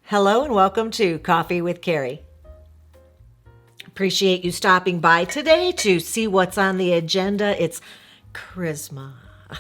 Hello and welcome to Coffee with Carey. Appreciate you stopping by today to see what's on the agenda. It's charisma.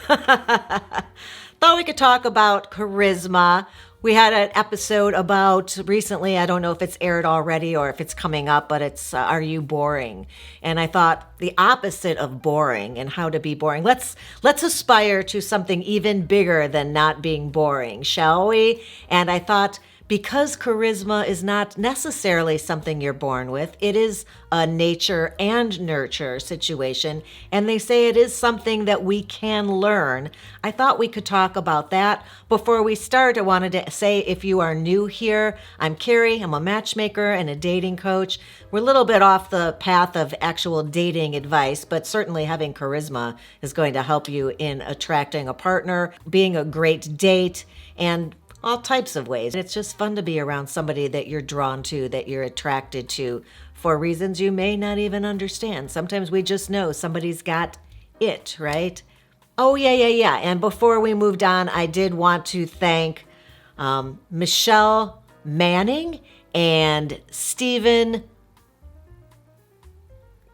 Thought we could talk about charisma. We had an episode about recently, I don't know if it's aired already or if it's coming up, but it's Are You Boring? And I thought the opposite of boring and how to be boring. Let's aspire to something even bigger than not being boring, shall we? And I thought, because charisma is not necessarily something you're born with, it is a nature and nurture situation, and they say it is something that we can learn. I thought we could talk about that. Before we start, I wanted to say, if you are new here, I'm Carey. I'm a matchmaker and a dating coach. We're a little bit off the path of actual dating advice, but certainly having charisma is going to help you in attracting a partner, being a great date, and all types of ways. It's just fun to be around somebody that you're drawn to, that you're attracted to for reasons you may not even understand. Sometimes we just know somebody's got it, right? Oh, yeah. And before we moved on, I did want to thank Michelle Manning and Stephen.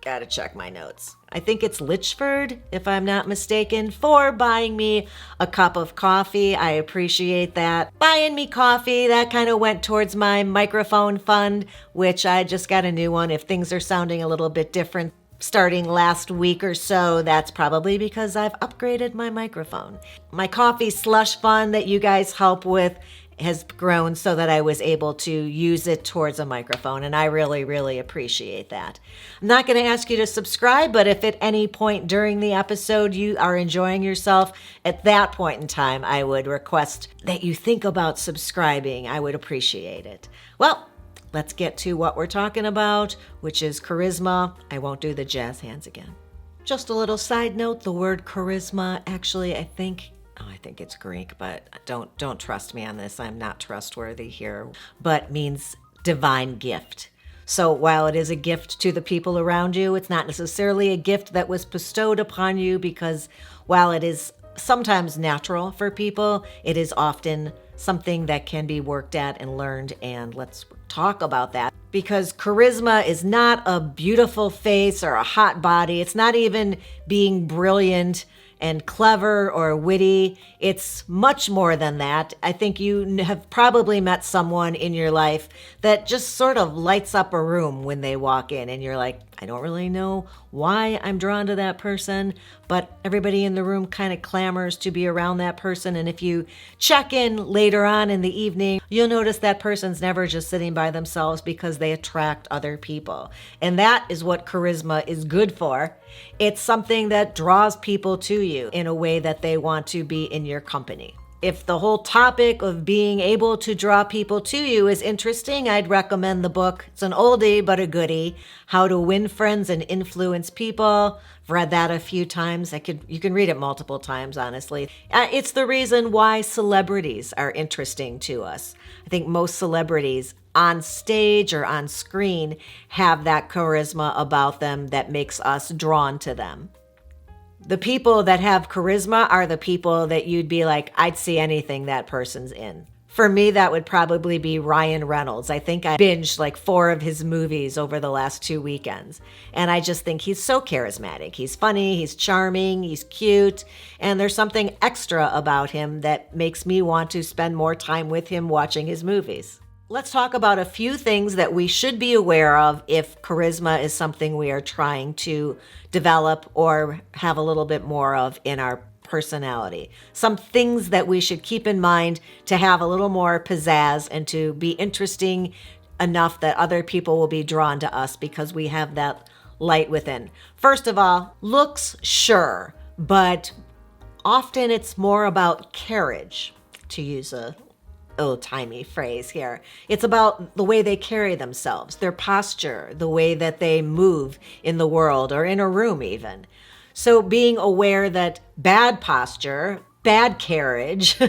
Gotta check my notes. I think it's Litchford, if I'm not mistaken, for buying me a cup of coffee. I appreciate that. Buying me coffee, that kind of went towards my microphone fund, which I just got a new one. If things are sounding a little bit different starting last week or so, that's probably because I've upgraded my microphone. My coffee slush fund that you guys help with has grown so that I was able to use it towards a microphone, and I really appreciate that. I'm not going to ask you to subscribe, but if at any point during the episode you are enjoying yourself, at that point in time, I would request that you think about subscribing. I would appreciate it. Well, let's get to what we're talking about, which is charisma. I won't do the jazz hands again. Just a little side note, the word charisma, actually, I think it's Greek, but don't trust me on this. I'm not trustworthy here, but means divine gift. So while it is a gift to the people around you, it's not necessarily a gift that was bestowed upon you, because while it is sometimes natural for people, it is often something that can be worked at and learned, and let's talk about that. Because charisma is not a beautiful face or a hot body. It's not even being brilliant and clever or witty. It's much more than that. I think you have probably met someone in your life that just sort of lights up a room when they walk in, and you're like, I don't really know why I'm drawn to that person, but everybody in the room kind of clamors to be around that person. And if you check in later on in the evening, you'll notice that person's never just sitting by themselves, because they attract other people. And that is what charisma is good for. It's something that draws people to you in a way that they want to be in your company. If the whole topic of being able to draw people to you is interesting, I'd recommend the book. It's an oldie but a goodie, How to Win Friends and Influence People. I've read that a few times. You can read it multiple times, honestly. It's the reason why celebrities are interesting to us. I think most celebrities on stage or on screen have that charisma about them that makes us drawn to them. The people that have charisma are the people that you'd be like, I'd see anything that person's in. For me, that would probably be Ryan Reynolds. I think I binged like 4 of his movies over the last 2 weekends. And I just think he's so charismatic. He's funny, he's charming, he's cute, and there's something extra about him that makes me want to spend more time with him watching his movies. Let's talk about a few things that we should be aware of if charisma is something we are trying to develop or have a little bit more of in our personality. Some things that we should keep in mind to have a little more pizzazz and to be interesting enough that other people will be drawn to us because we have that light within. First of all, looks, sure, but often it's more about carriage, to use a old-timey phrase here. It's about the way they carry themselves, their posture, the way that they move in the world or in a room even. So being aware that bad posture, bad carriage,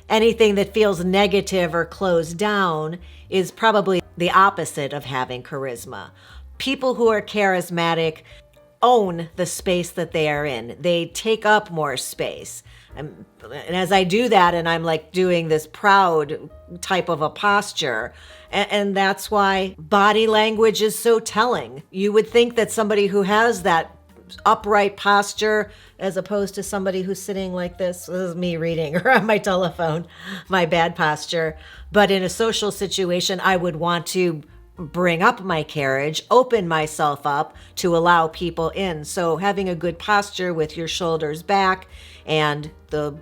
anything that feels negative or closed down is probably the opposite of having charisma. People who are charismatic own the space that they are in. They take up more space. And as I do that, and I'm like doing this proud type of a posture, and that's why body language is so telling. You would think that somebody who has that upright posture, as opposed to somebody who's sitting like this is me reading or on my telephone, my bad posture. But in a social situation, I would want to bring up my carriage, open myself up to allow people in. So having a good posture with your shoulders back and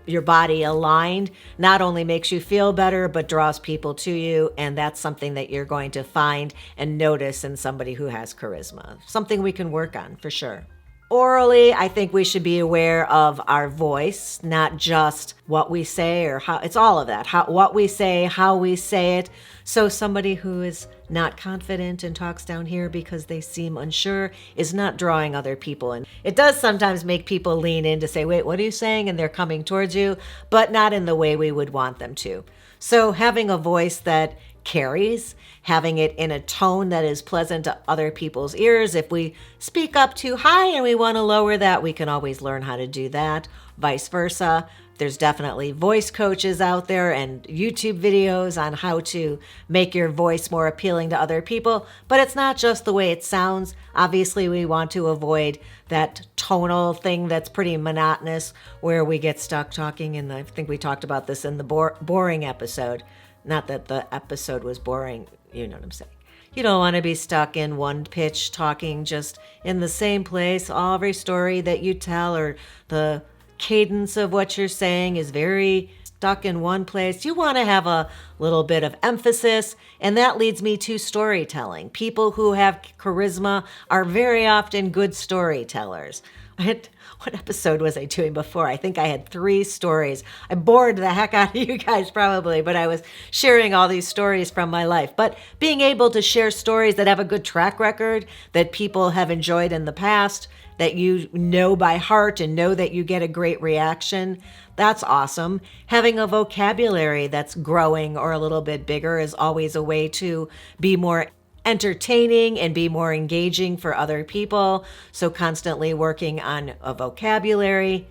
your body aligned not only makes you feel better, but draws people to you. And that's something that you're going to find and notice in somebody who has charisma. Something we can work on for sure. Orally, I think we should be aware of our voice, not just what we say or how. It's all of that. What we say, how we say it. So somebody who is not confident and talks down here because they seem unsure is not drawing other people in. It does sometimes make people lean in to say, wait, what are you saying? And they're coming towards you, but not in the way we would want them to. So having a voice that carries, having it in a tone that is pleasant to other people's ears. If we speak up too high and we want to lower that, we can always learn how to do that. Vice versa. There's definitely voice coaches out there and YouTube videos on how to make your voice more appealing to other people, but it's not just the way it sounds. Obviously, we want to avoid that tonal thing that's pretty monotonous where we get stuck talking, and I think we talked about this in the boring episode. Not that the episode was boring, you know what I'm saying. You don't want to be stuck in one pitch talking just in the same place. Every story that you tell or the cadence of what you're saying is very stuck in one place. You want to have a little bit of emphasis, and that leads me to storytelling. People who have charisma are very often good storytellers. What episode was I doing before? I think I had 3 stories. I bored the heck out of you guys probably, but I was sharing all these stories from my life. But being able to share stories that have a good track record, that people have enjoyed in the past, that you know by heart and know that you get a great reaction, that's awesome. Having a vocabulary that's growing or a little bit bigger is always a way to be more entertaining and be more engaging for other people. So constantly working on a vocabulary.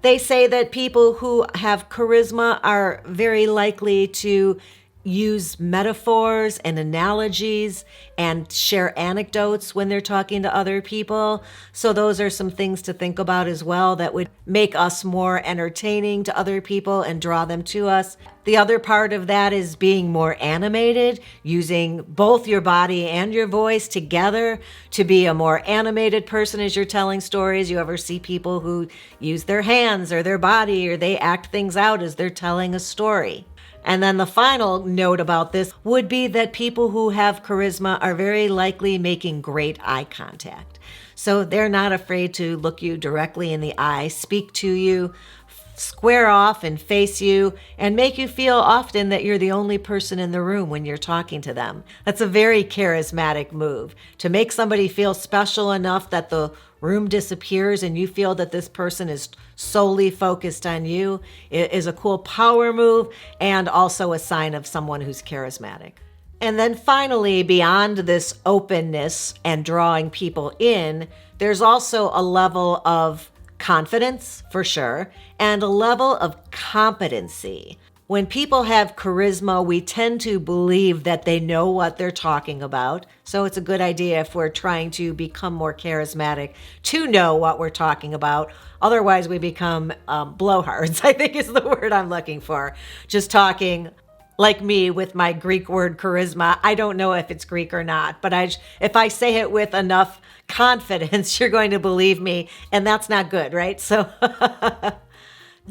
They say that people who have charisma are very likely to use metaphors and analogies and share anecdotes when they're talking to other people. So those are some things to think about as well that would make us more entertaining to other people and draw them to us. The other part of that is being more animated, using both your body and your voice together to be a more animated person as you're telling stories. You ever see people who use their hands or their body, or they act things out as they're telling a story? And then the final note about this would be that people who have charisma are very likely making great eye contact. So they're not afraid to look you directly in the eye, speak to you, square off and face you, and make you feel often that you're the only person in the room when you're talking to them. That's a very charismatic move. To make somebody feel special enough that the room disappears and you feel that this person is solely focused on you is a cool power move, and also a sign of someone who's charismatic. And then finally, beyond this openness and drawing people in, there's also a level of confidence, for sure, and a level of competency. When people have charisma, we tend to believe that they know what they're talking about. So it's a good idea if we're trying to become more charismatic to know what we're talking about. Otherwise, we become blowhards, I think is the word I'm looking for. Just talking like me with my Greek word charisma. I don't know if it's Greek or not, but if I say it with enough confidence, you're going to believe me, and that's not good, right? So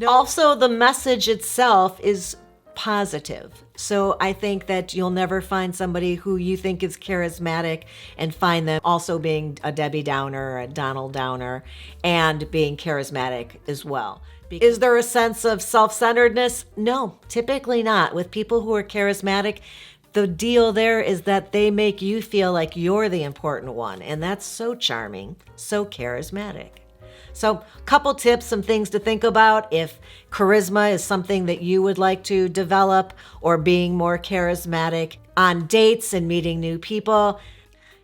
also the message itself is positive. So I think that you'll never find somebody who you think is charismatic and find them also being a Debbie Downer or a Donald Downer and being charismatic as well. Is there a sense of self-centeredness? No, typically not. With people who are charismatic, the deal there is that they make you feel like you're the important one. And that's so charming, so charismatic. So a couple tips, some things to think about if charisma is something that you would like to develop, or being more charismatic on dates and meeting new people.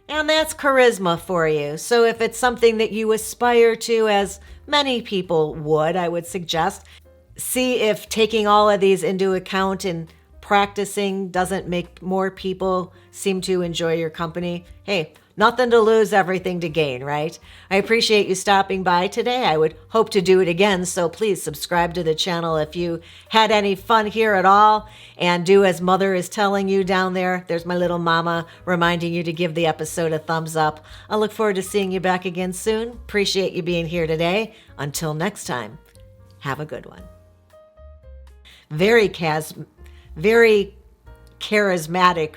And that's charisma for you. So if it's something that you aspire to, as many people would, I would suggest, see if taking all of these into account and practicing doesn't make more people seem to enjoy your company. Hey, nothing to lose, everything to gain, right? I appreciate you stopping by today. I would hope to do it again, so please subscribe to the channel if you had any fun here at all, and do as Mother is telling you down there. There's my little mama reminding you to give the episode a thumbs up. I look forward to seeing you back again soon. Appreciate you being here today. Until next time, have a good one. Very charismatic.